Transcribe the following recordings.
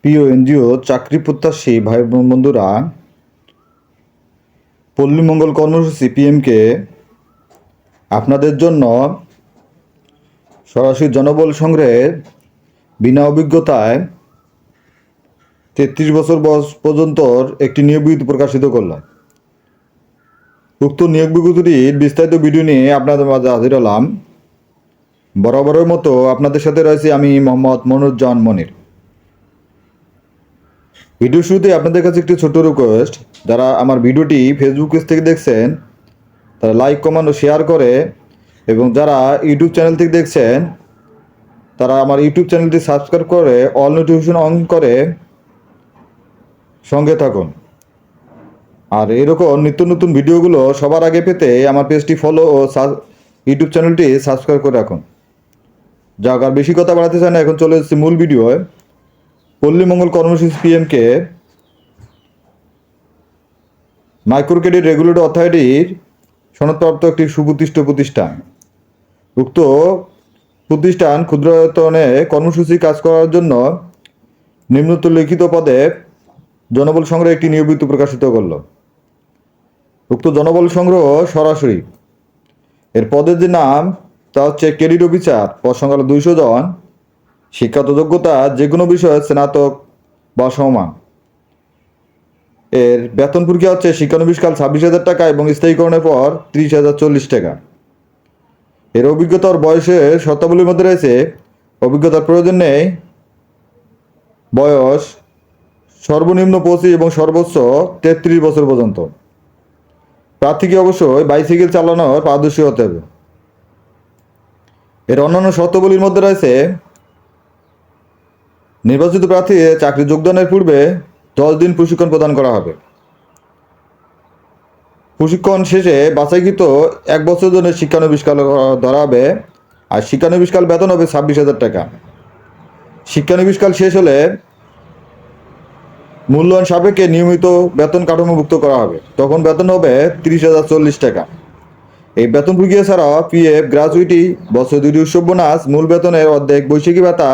প্রিয় এনজিও চাকরি প্রত্যাশী ভাই বন্ধুরা, পল্লী মঙ্গল কর্মসূচি পিএমকে আপনাদের জন্য সরাসরি জনবল সংগ্রহে বিনা অভিজ্ঞতায় 33 বছর বয়স পর্যন্ত একটি নিয়োগ বিজ্ঞপ্তি প্রকাশিত করলাম। উক্ত নিয়োগ বিজ্ঞপ্তির বিস্তারিত ভিডিও নিয়ে আপনাদের মাঝে হাজির হলাম। বরাবরের মতো আপনাদের সাথে রয়েছে আমি মোহাম্মদ মনিরুজ্জামান মনির। ভিডিও শুরুতে আপনাদের কাছে একটি ছোট্ট রিকোয়েস্ট, যারা আমার ভিডিওটি ফেসবুক পেজ থেকে দেখছেন তারা লাইক, কমেন্ট ও শেয়ার করে, এবং যারা ইউটিউব চ্যানেল থেকে দেখছেন তারা আমার ইউটিউব চ্যানেলটি সাবস্ক্রাইব করে অল নোটিফিকেশন অন করে সঙ্গে থাকুন। আর এরকম নিত্য নতুন ভিডিওগুলো সবার আগে পেতে আমার পেজটি ফলো ও ইউটিউব চ্যানেলটি সাবস্ক্রাইব করে রাখুন। যাক, আর বেশি কথা বাড়াতে চাই না, এখন চলে এসেছি মূল ভিডিও। পল্লী মঙ্গল কর্মসূচি পিএমকে মাইক্রো ক্রেডিট রেগুলেটরি অথরিটির সনদপ্রাপ্ত একটি সুপ্রতিষ্ঠিত প্রতিষ্ঠান। উক্ত প্রতিষ্ঠান ক্ষুদ্রায়তনে কর্মসূচি কাজ করার জন্য নিম্নোক্ত লিখিত পদে জনবল সংগ্রহে একটি নিয়োগ বিজ্ঞপ্তি প্রকাশিত করল। উক্ত জনবল সংগ্রহ সরাসরি, এর পদের যে নাম তা হচ্ছে ক্রেডিট অফিসার, পদ সংখ্যা হলো 200 জন। শিক্ষাগত যোগ্যতা যে কোনো বিষয়ে স্নাতক বা সমমান। এর বেতন প্রক্রিয়া হচ্ছে শিক্ষানবিশকাল 26,000 টাকা এবং স্থায়ীকরণের পর 30,040 টাকা। এর অভিজ্ঞতার বয়সের শর্তাবলীর মধ্যে রয়েছে অভিজ্ঞতার প্রয়োজন নেই, বয়স সর্বনিম্ন 25 এবং সর্বোচ্চ 33 বছর পর্যন্ত। প্রার্থীকে অবশ্যই বাইসাইকেল চালানোর পারদর্শী হতে হবে। এর অন্যান্য শর্তাবলীর মধ্যে রয়েছে নির্বাচিত প্রার্থী চাকরি যোগদানের পূর্বে 10 দিন প্রশিক্ষণ প্রদান করা হবে। প্রশিক্ষণ শেষে বাছাইকৃত 1 বছরের জন্য শিক্ষানবিশকাল ধরা হবে, আর শিক্ষানবিশকাল বেতন হবে 26,000 টাকা। শিক্ষানবিশকাল শেষ হলে মূল্যায়ন সাপেক্ষে নিয়মিত বেতন কাঠামোভুক্ত করা হবে, তখন বেতন হবে 30,040 টাকা। এই বেতন প্রক্রিয়া ছাড়া পিএফ, গ্র্যাচুইটি, বছর 2টি উৎসব বোনাস, মূল বেতনের অর্ধেক, বৈশাখী ভাতা,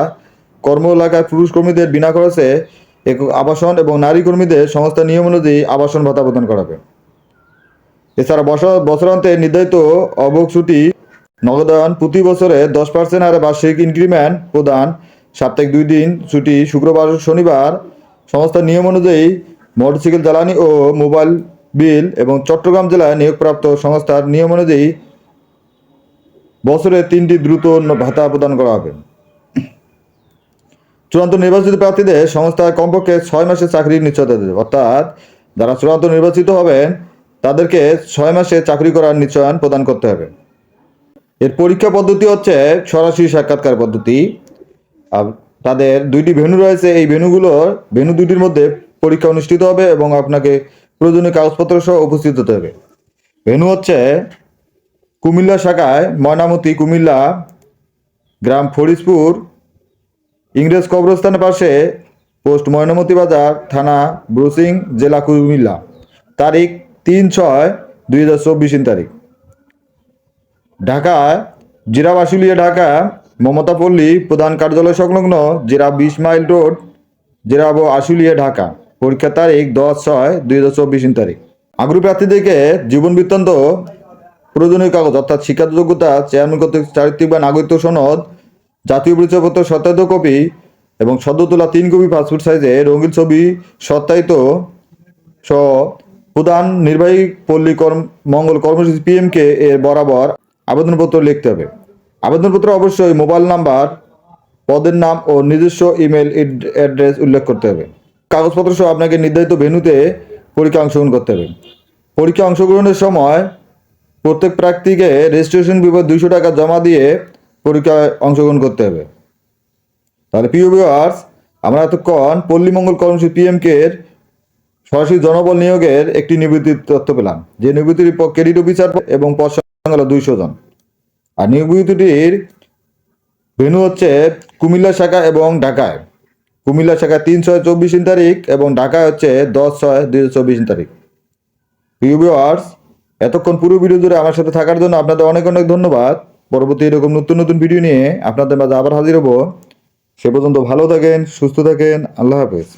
কর্ম এলাকায় পুরুষ কর্মীদের বিনা খরচে একক আবাসন এবং নারী কর্মীদের সংস্থার নিয়ম অনুযায়ী আবাসন ভাতা প্রদান করা হবে। এছাড়া বছরান্তে নির্ধারিত অবক ছুটি নগদায়ন, প্রতি বছরে 10% হারে বার্ষিক ইনক্রিমেন্ট প্রদান, সাপ্তাহিক 2 দিন ছুটি, শুক্রবার শনিবার সংস্থার নিয়ম অনুযায়ী মোটরসাইকেল জ্বালানি ও মোবাইল বিল, এবং চট্টগ্রাম জেলায় নিয়োগপ্রাপ্ত সংস্থার নিয়ম অনুযায়ী বছরে 3টি দ্রুত ভাতা প্রদান করা হবে। চূড়ান্ত নির্বাচিত প্রার্থীদের সংস্থায় কমপক্ষে 6 মাসের চাকরির নিশ্চয়তা দেবে, অর্থাৎ যারা চূড়ান্ত নির্বাচিত হবেন তাদেরকে 6 মাসে চাকরি করার নিশ্চয়ন প্রদান করতে হবে। এর পরীক্ষা পদ্ধতি হচ্ছে সরাসরি সাক্ষাৎকার পদ্ধতি। তাদের 2টি ভেন্যু রয়েছে, এই ভেন্যু 2টির মধ্যে পরীক্ষা অনুষ্ঠিত হবে এবং আপনাকে প্রয়োজনীয় কাগজপত্র সহ উপস্থিত হতে হবে। ভেন্যু হচ্ছে কুমিল্লা শাখায় ময়নামতি, কুমিল্লা, গ্রাম ফরিদপুর, ইংরেজ কবরস্থানের পাশে, পোস্ট ময়নামতি বাজার, থানা ব্রুসিং, জেলা কুমিল্লা। তারিখ 3/6/2024 তারিখ। ঢাকায় জিরাব আশুলিয়া, ঢাকা মমতাপল্লী প্রধান কার্যালয় সংলগ্ন জিরাব 20 মাইল রোড, জিরাব আশুলিয়া, ঢাকা। পরীক্ষার তারিখ 10/6/2024 তারিখ। আগ্রহী প্রার্থীদেরকে জীবন বৃত্তান্ত, প্রয়োজনীয় কাগজ অর্থাৎ শিক্ষাগত যোগ্যতা, চেয়ারম্যান কর্তৃক চারিত্রিক বা নাগরিকত্ব সনদ, জাতীয় পরিচয়পত্র সত্যায়িত কপি এবং সদ্য তোলা 3 কপি পাসপোর্ট সাইজে রঙিন ছবি সত্যায়িত সহ প্রধান নির্বাহী পল্লী মঙ্গল কর্মসূচি পিএমকে এর বরাবর আবেদনপত্র লিখতে হবে। আবেদনপত্র অবশ্যই মোবাইল নাম্বার, পদের নাম ও নিজস্ব ইমেল অ্যাড্রেস উল্লেখ করতে হবে। কাগজপত্র সহ আপনাকে নির্ধারিত ভেন্যুতে পরীক্ষা অংশগ্রহণ করতে হবে। পরীক্ষা অংশগ্রহণের সময় প্রত্যেক প্রার্থীকে রেজিস্ট্রেশন ফি 200 টাকা জমা দিয়ে পরীক্ষায় অংশগ্রহণ করতে হবে। তাহলে প্রিয় ভিউয়ার্স, আমরা এতক্ষণ পল্লী মঙ্গল কর্মসূচি পিএমকে এর সরাসরি জনবল নিয়োগের একটি নিবৃত্তির তথ্য পেলাম, যে নিবৃত্তির ক্রেডিট অফিসার এবং পদ সংখ্যা হলো 200 জন। আর নিবৃত্তিটির ভেন্যু হচ্ছে কুমিল্লা শাখা এবং ঢাকায়। কুমিল্লা শাখা 3/6/24 তারিখ এবং ঢাকায় হচ্ছে 10/6/2024 তারিখ। প্রিয় ভিউয়ার্স, এতক্ষণ পুরো ভিডিও জুড়ে আমার সাথে থাকার জন্য আপনাদের অনেক অনেক ধন্যবাদ। পরবর্তী এরকম নতুন নতুন ভিডিও নিয়ে আপনাদের মাঝে আবার হাজির হব। সে পর্যন্ত ভালো থাকেন, সুস্থ থাকেন, আল্লাহ হাফেজ।